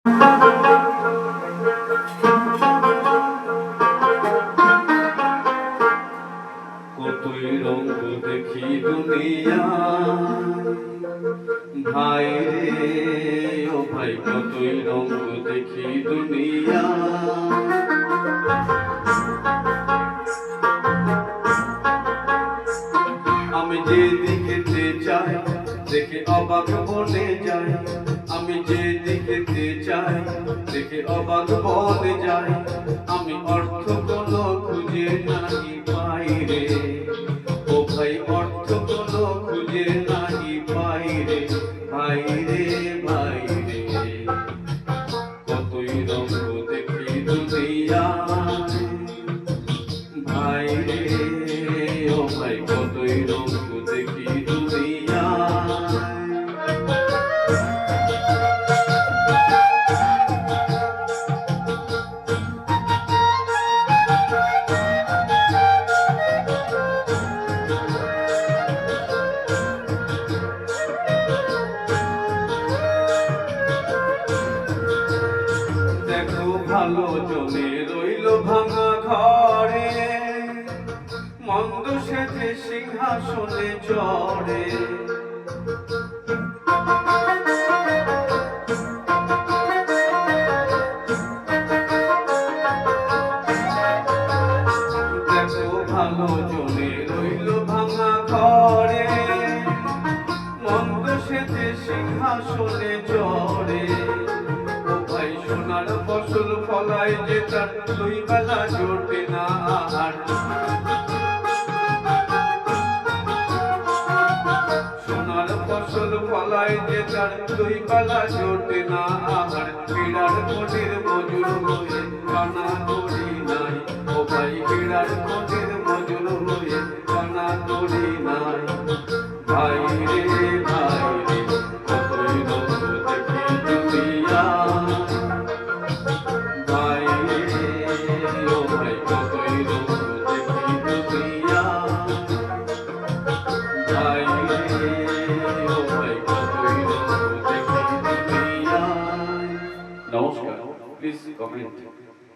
কতই রঙ দেখি দুনিয়ায় ভাই রে ও ভাই, কতই রঙ দেখি দুনিয়ায়। আমি যেদিকে চাই দেখে অবাক বনে যাই, আমি যেদিকে চাই দেখে অবাক বনে যাই। আমি অর্থ কোনো খুঁজে নাই পাই রে ও ভাই, অর্থ কোনো খুঁজে নাই পাই রে ভাই রে ভাই রে। কতই রঙ দেখি দুনিয়ায় ভাই রে ও ভাই, কতই রঙ দেখি দুনিয়ায়। দেখো ভালো জনে রইল ভাঙা ঘরে, মন্দ সেজে সিংহাসনে চড়ে। দেখো ভালো জনে রইল ভাঙা ঘরে, মন্দ সেজে সিংহাসনে চড়ে। সোনার ফসল ফলায় যে তার দুই বেলা জোটে না আর, সোনার ফসল ফলায় যে তার দুই বেলা জোটে না আর। পীড়ার কোটের মজুর হয়ে কানা করি নাই ও ভাই, পীড়ার কোটের মজুর হয়ে কানা করি নাই ভাই রে ভাই রে। কতই রঙ দেখি দুনিয়ায় ভাই রে ও ভাই, কতই রঙ দেখি দুনিয়ায় ভাই রে ও ভাই, কতই রঙ দেখি দুনিয়ায়। নমস্কার, প্লিজ কমেন্ট।